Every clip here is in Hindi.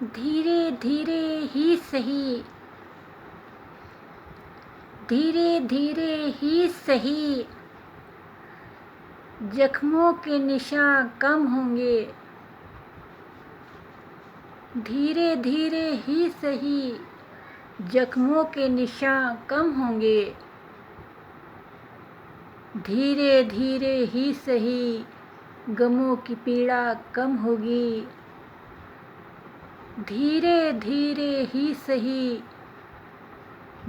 धीरे धीरे ही सही, धीरे धीरे ही सही, जख्मों के निशान कम होंगे। धीरे धीरे ही सही, जख्मों के निशान कम होंगे। धीरे धीरे ही सही, गमों की पीड़ा कम होगी। धीरे धीरे ही सही,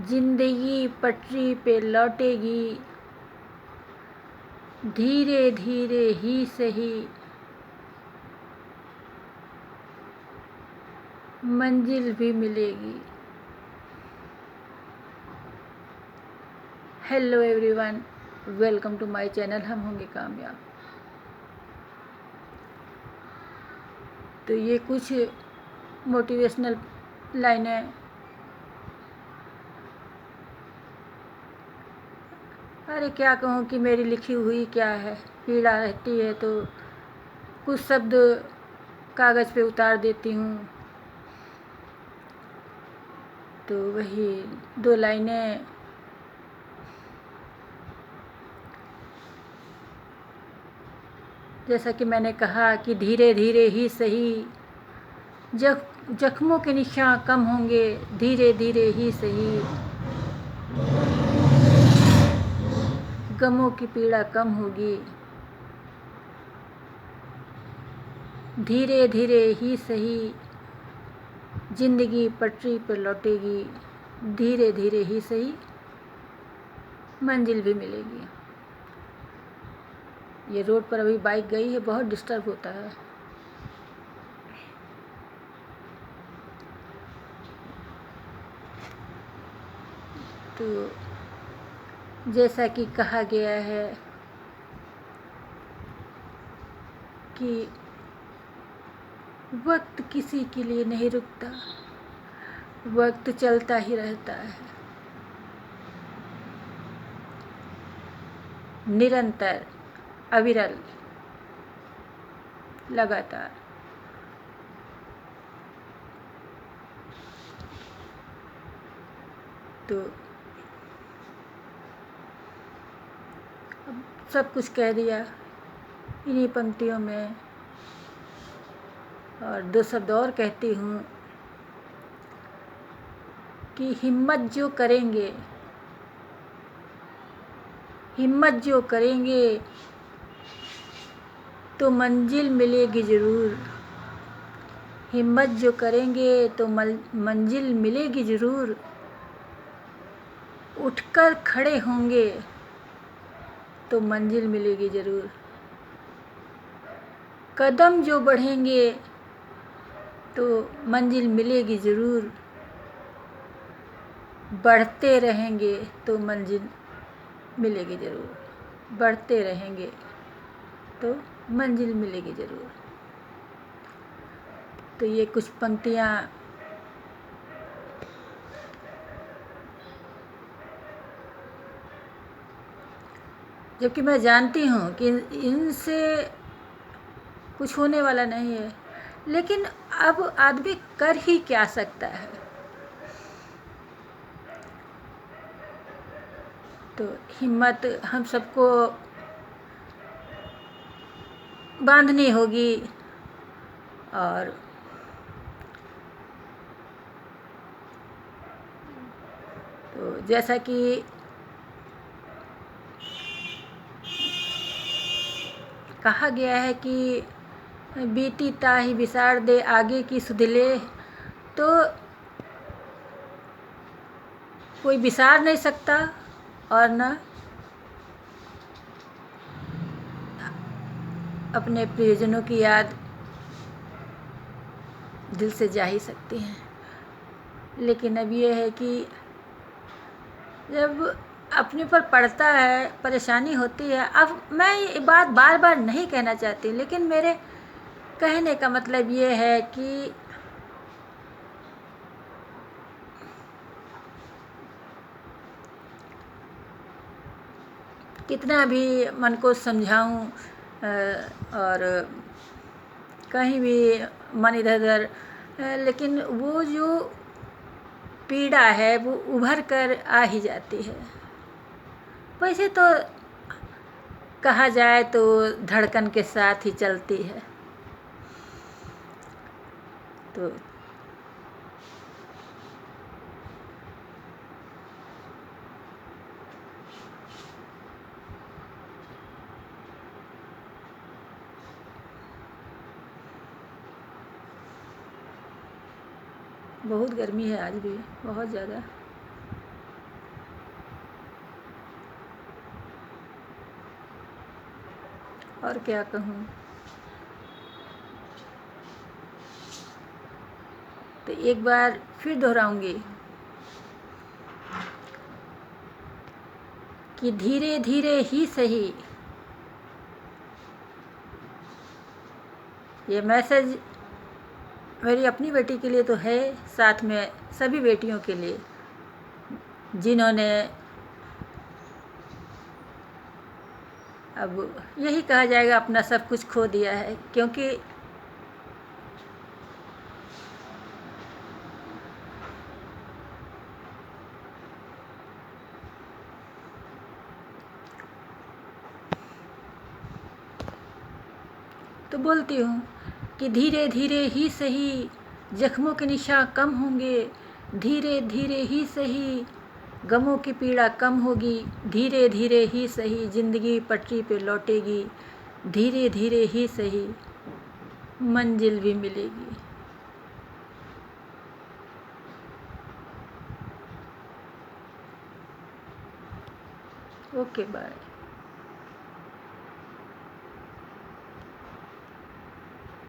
जिंदगी पटरी पे लौटेगी। धीरे धीरे ही सही, मंजिल भी मिलेगी। Hello everyone, welcome to my channel हम होंगे कामयाब। तो ये कुछ मोटिवेशनल लाइनें अरे क्या कहूँ कि मेरी लिखी हुई क्या है, पीड़ा रहती है तो कुछ शब्द कागज़ पे उतार देती हूँ। तो वही 2 लाइनें जैसा कि मैंने कहा कि धीरे धीरे ही सही, जख्मों के निशान कम होंगे। धीरे धीरे ही सही, गमों की पीड़ा कम होगी। धीरे धीरे ही सही, जिंदगी पटरी पर लौटेगी। धीरे धीरे ही सही, मंजिल भी मिलेगी। ये रोड पर अभी बाइक गई है, बहुत डिस्टर्ब होता है। तो जैसा कि कहा गया है कि वक्त किसी के लिए नहीं रुकता, वक्त चलता ही रहता है, निरंतर, अविरल, लगातार। तो अब सब कुछ कह दिया इन्हीं पंक्तियों में, और 2 शब्द और कहती हूँ कि हिम्मत जो करेंगे, हिम्मत जो करेंगे तो मंजिल मिलेगी ज़रूर। हिम्मत जो करेंगे तो मंजिल मिलेगी ज़रूर। उठकर खड़े होंगे तो मंजिल मिलेगी ज़रूर। कदम जो बढ़ेंगे तो मंजिल मिलेगी ज़रूर। बढ़ते रहेंगे तो मंजिल मिलेगी ज़रूर। बढ़ते रहेंगे तो मंजिल मिलेगी ज़रूर। तो ये कुछ पंक्तियाँ जबकि मैं जानती हूँ कि इनसे कुछ होने वाला नहीं है, लेकिन अब आदमी कर ही क्या सकता है। तो हिम्मत हम सबको बांधनी होगी। और तो जैसा कि कहा गया है कि बीती ताही बिसार दे आगे की सुध ले, तो कोई बिसार नहीं सकता और न अपने प्रियजनों की याद दिल से जा ही सकती हैं। लेकिन अब ये है कि जब अपने पर पड़ता है, परेशानी होती है। अब मैं ये बात बार बार नहीं कहना चाहती, लेकिन मेरे कहने का मतलब ये है कि कितना भी मन को समझाऊं और कहीं भी मन इधर उधर लेकिन वो जो पीड़ा है वो उभर कर आ ही जाती है। वैसे तो कहा जाए तो धड़कन के साथ ही चलती है। तो बहुत गर्मी है आज भी, बहुत ज़्यादा। और क्या कहूँ। तो एक बार फिर दोहराऊंगी कि धीरे धीरे ही सही। ये मैसेज मेरी अपनी बेटी के लिए तो है, साथ में सभी बेटियों के लिए जिन्होंने, अब यही कहा जाएगा, अपना सब कुछ खो दिया है। क्योंकि तो बोलती हूँ कि धीरे धीरे ही सही जख्मों के निशान कम होंगे, धीरे धीरे ही सही गमों की पीड़ा कम होगी, धीरे धीरे ही सही ज़िंदगी पटरी पे लौटेगी, धीरे धीरे ही सही मंजिल भी मिलेगी। Okay bye.